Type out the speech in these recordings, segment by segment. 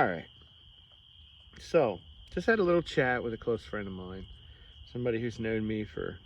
All right. So, just had a little chat with a close friend of mine, somebody who's known me for,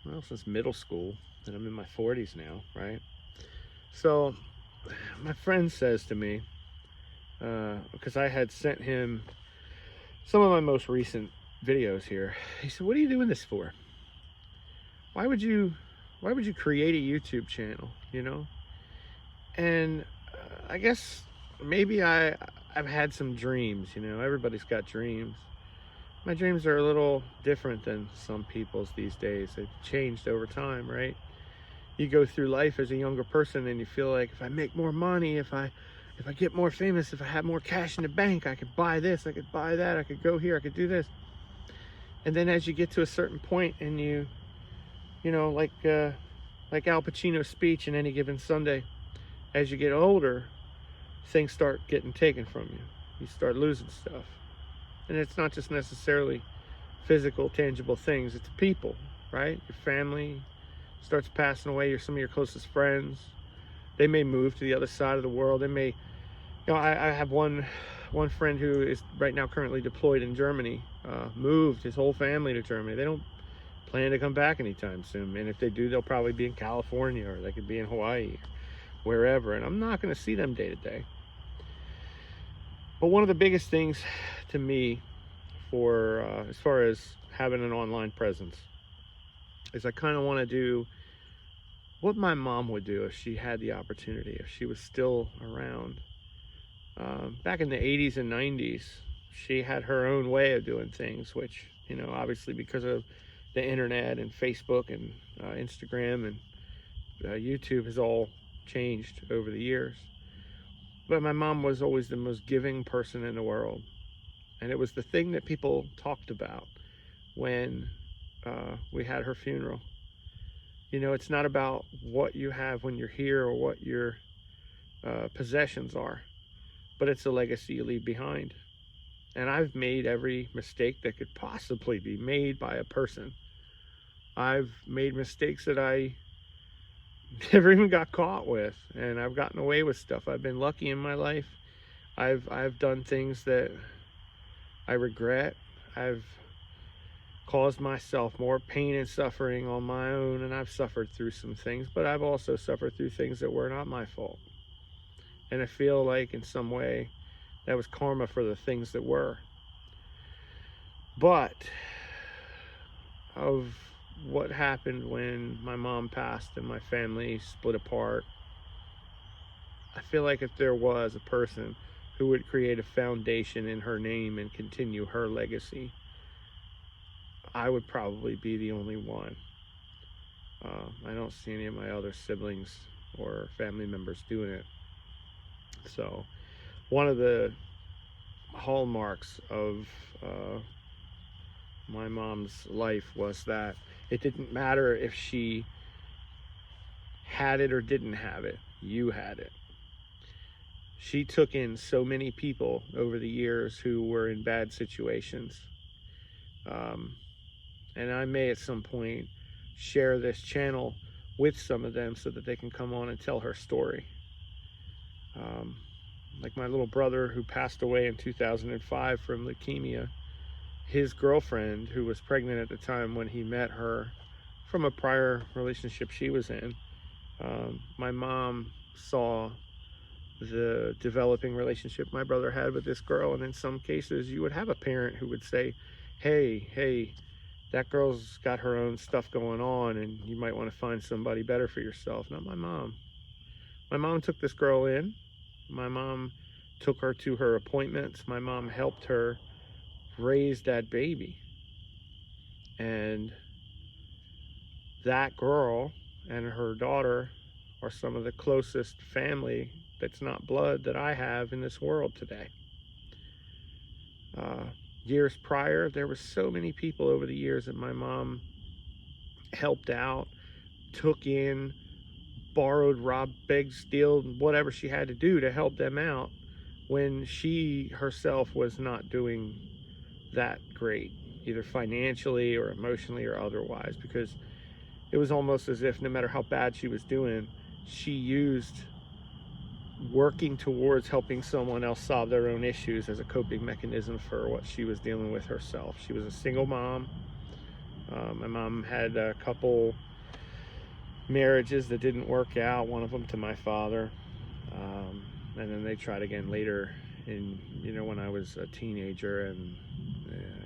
well, since middle school, and I'm in my 40s now, right? So, my friend says to me, because I had sent him some of my most recent videos here, he said, "What are you doing this for? Why would you, why would you create a YouTube channel? You know?" And I guess maybe I've had some dreams. You know, everybody's got dreams. My dreams are a little different than some people's these days. They've changed over time, right? You go through life as a younger person and you feel like, if I make more money, if I get more famous, if I have more cash in the bank, I could buy this, I could buy that, I could go here, I could do this. And then as you get to a certain point and you know, like Al Pacino's speech in Any Given Sunday, as you get older, things start getting taken from you. You start losing stuff. And it's not just necessarily physical, tangible things. It's people, right? Your family starts passing away. Some of your closest friends. They may move to the other side of the world. They may, I have one friend who is right now currently deployed in Germany. Moved his whole family to Germany. They don't plan to come back anytime soon. And if they do, they'll probably be in California, or they could be in Hawaii, wherever. And I'm not going to see them day to day. But one of the biggest things to me, for as far as having an online presence, is I kind of want to do what my mom would do if she had the opportunity, if she was still around. Back in the 80s and 90s, she had her own way of doing things, which, you know, obviously because of the internet and Facebook and Instagram and YouTube has all changed over the years. But my mom was always the most giving person in the world. And it was the thing that people talked about when we had her funeral. You know, it's not about what you have when you're here or what your possessions are, but it's the legacy you leave behind. And I've made every mistake that could possibly be made by a person. I've made mistakes that I never even got caught with, and I've gotten away with stuff. I've been lucky in my life. I've done things that I regret. I've caused myself more pain and suffering on my own, and I've suffered through some things, but I've also suffered through things that were not my fault. And I feel like in some way that was karma for the things that were. But of what happened when my mom passed and my family split apart, I feel like if there was a person who would create a foundation in her name and continue her legacy, I would probably be the only one. I don't see any of my other siblings or family members doing it. So one of the hallmarks of my mom's life was that it didn't matter if she had it or didn't have it, you had it. She took in so many people over the years who were in bad situations. And I may at some point share this channel with some of them so that they can come on and tell her story. Like my little brother who passed away in 2005 from leukemia, his girlfriend, who was pregnant at the time when he met her from a prior relationship she was in, my mom saw the developing relationship my brother had with this girl. And in some cases, you would have a parent who would say, hey, that girl's got her own stuff going on and you might want to find somebody better for yourself. Not my mom. My mom took this girl in. My mom took her to her appointments. My mom helped her raise that baby. And that girl and her daughter are some of the closest family that's not blood that I have in this world today. Years prior, there were so many people over the years that my mom helped out, took in, borrowed, robbed, begged, steal, whatever she had to do to help them out when she herself was not doing that great, either financially or emotionally or otherwise, because it was almost as if no matter how bad she was doing, she used working towards helping someone else solve their own issues as a coping mechanism for what she was dealing with herself. She was a single mom. My mom had a couple marriages that didn't work out, one of them to my father. And then they tried again later when I was a teenager, and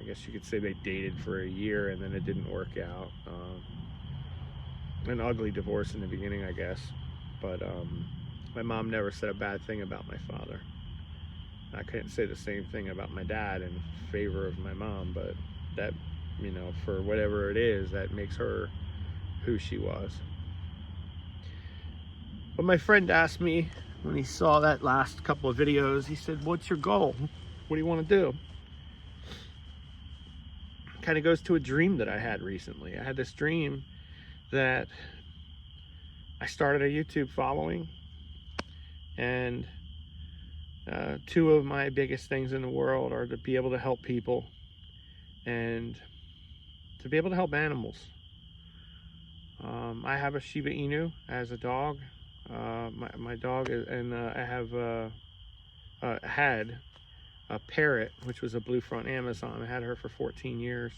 I guess you could say they dated for a year and then it didn't work out. An ugly divorce in the beginning, I guess. But my mom never said a bad thing about my father. I couldn't say the same thing about my dad in favor of my mom, but that, for whatever it is, that makes her who she was. But my friend asked me when he saw that last couple of videos, he said, "What's your goal? What do you want to do?" Kind of goes to a dream that I had recently. I had this dream that I started a YouTube following, and two of my biggest things in the world are to be able to help people and to be able to help animals. I have a Shiba Inu as a dog. My dog and I have had a parrot, which was a blue front Amazon. I had her for 14 years.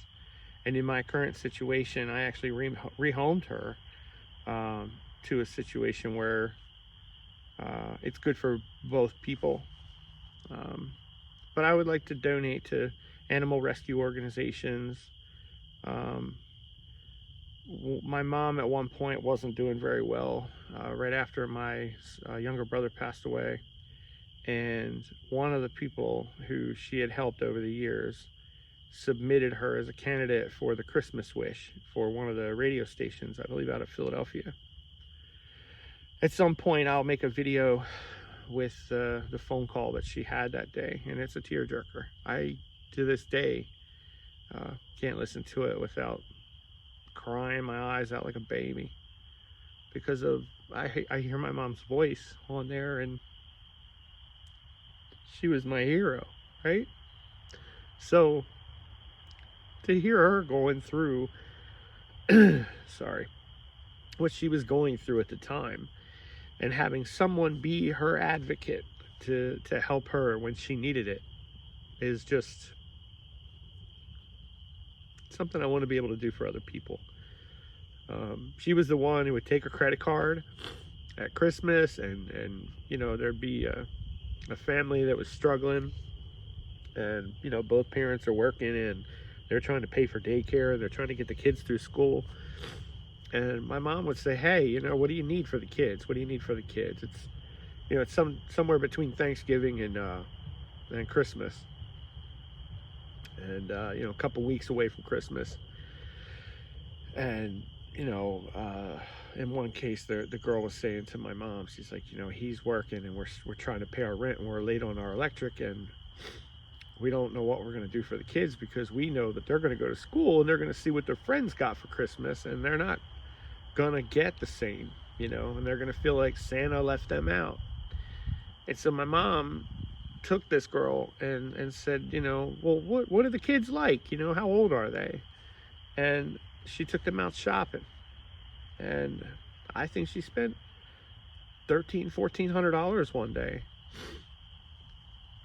And in my current situation, I actually rehomed her to a situation where it's good for both people. But I would like to donate to animal rescue organizations. My mom at one point wasn't doing very well right after my younger brother passed away. And one of the people who she had helped over the years submitted her as a candidate for the Christmas Wish for one of the radio stations, I believe out of Philadelphia. At some point, I'll make a video with the phone call that she had that day, and it's a tearjerker. I, to this day, can't listen to it without crying my eyes out like a baby, because I hear my mom's voice on there, and she was my hero, right? So to hear her going through what she was going through at the time, and having someone be her advocate to help her when she needed it, is just something I want to be able to do for other people. She was the one who would take her credit card at Christmas, and there'd be a family that was struggling, and both parents are working, and they're trying to pay for daycare, they're trying to get the kids through school. And my mom would say, "Hey, what do you need for the kids? What do you need for the kids?" It's somewhere between Thanksgiving and Christmas, and a couple weeks away from Christmas. And in one case, the girl was saying to my mom, she's like, he's working, and we're trying to pay our rent, and we're late on our electric, and we don't know what we're going to do for the kids, because we know that they're going to go to school and they're going to see what their friends got for Christmas, and they're not going to get the same, and they're going to feel like Santa left them out. And so my mom took this girl and said, well, what are the kids like? How old are they? And she took them out shopping. And I think she spent $1,400 one day.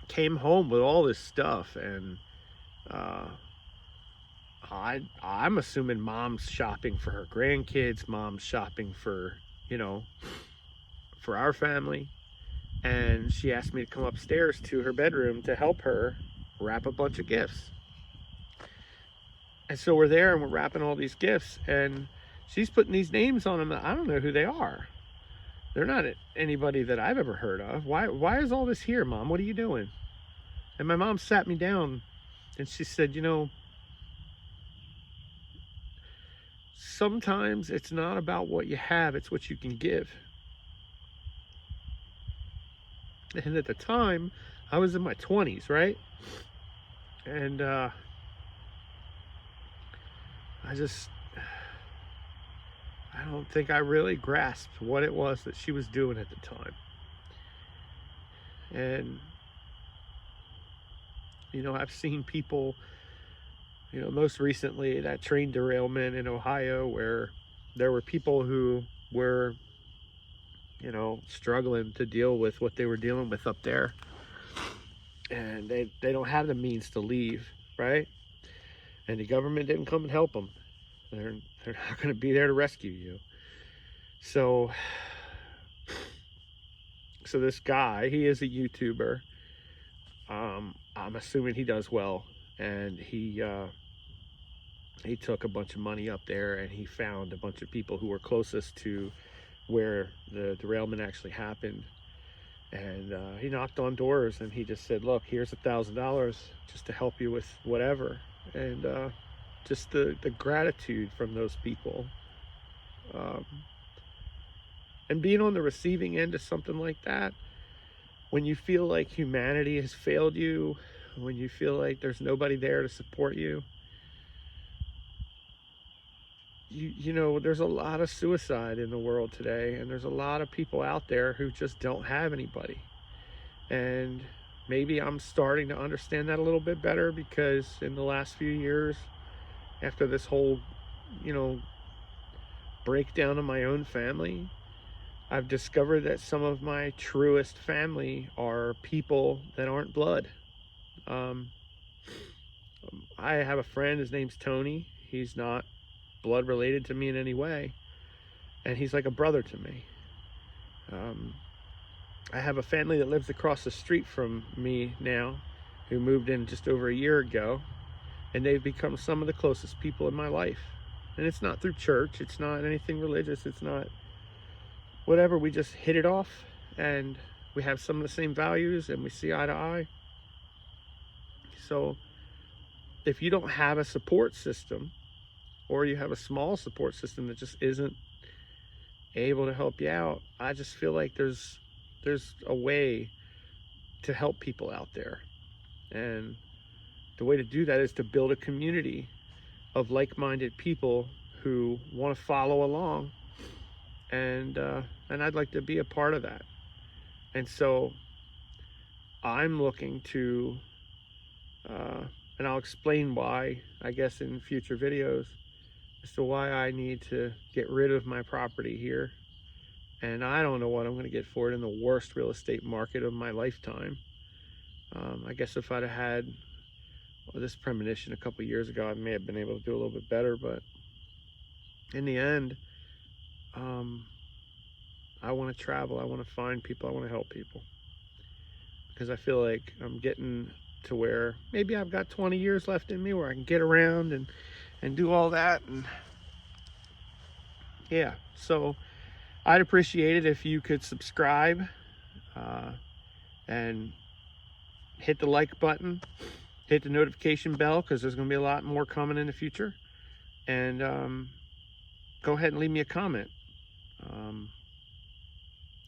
Came home with all this stuff, and I'm assuming mom's shopping for her grandkids, mom's shopping for our family. And she asked me to come upstairs to her bedroom to help her wrap a bunch of gifts. And so we're there, and we're wrapping all these gifts, and she's putting these names on them that I don't know who they are. They're not anybody that I've ever heard of. Why is all this here, Mom? What are you doing? And my mom sat me down, and she said, sometimes it's not about what you have, it's what you can give. And at the time, I was in my 20s, right? And I don't think I really grasped what it was that she was doing at the time. And I've seen people, most recently that train derailment in Ohio, where there were people who were you know, struggling to deal with what they were dealing with up there. And they don't have the means to leave, right? And the government didn't come and help them. They're not going to be there to rescue you. So this guy, he is a YouTuber. I'm assuming he does well, and he took a bunch of money up there, and he found a bunch of people who were closest to where the derailment actually happened. And he knocked on doors, and he just said, look, here's $1,000 just to help you with whatever. And just the gratitude from those people, and being on the receiving end of something like that, when you feel like humanity has failed you, when you feel like there's nobody there to support you, you know, there's a lot of suicide in the world today, and there's a lot of people out there who just don't have anybody. And maybe I'm starting to understand that a little bit better, because in the last few years, after this whole, you know, breakdown of my own family, I've discovered that some of my truest family are people that aren't blood. I have a friend, his name's Tony. He's not blood related to me in any way, and he's like a brother to me. I have a family that lives across the street from me now, who moved in just over a year ago, and they've become some of the closest people in my life. And it's not through church, it's not anything religious, it's not whatever. We just hit it off, and we have some of the same values, and we see eye to eye. So if you don't have a support system, or you have a small support system that just isn't able to help you out, I just feel like there's a way to help people out there. And the way to do that is to build a community of like-minded people who want to follow along, and I'd like to be a part of that. And so I'm looking to and I'll explain why, I guess, in future videos, as to why I need to get rid of my property here. And I don't know what I'm going to get for it in the worst real estate market of my lifetime. I guess if I'd have had this premonition a couple years ago, I may have been able to do a little bit better. But in the end, I want to travel. I want to find people. I want to help people, because I feel like I'm getting to where maybe I've got 20 years left in me where I can get around and do all that. And yeah, so I'd appreciate it if you could subscribe and hit the like button, hit the notification bell, because there's going to be a lot more coming in the future. And go ahead and leave me a comment.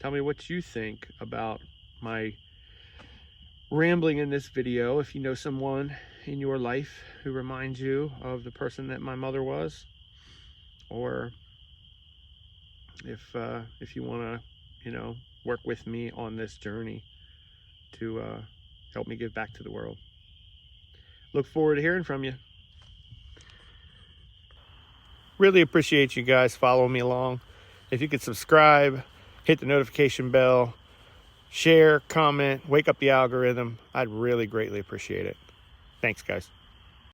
Tell me what you think about my rambling in this video. If you know someone in your life who reminds you of the person that my mother was, or if you want to, you know, work with me on this journey to help me give back to the world. Look forward to hearing from you. Really appreciate you guys following me along. If you could subscribe, hit the notification bell, share, comment, wake up the algorithm, I'd really greatly appreciate it. Thanks, guys.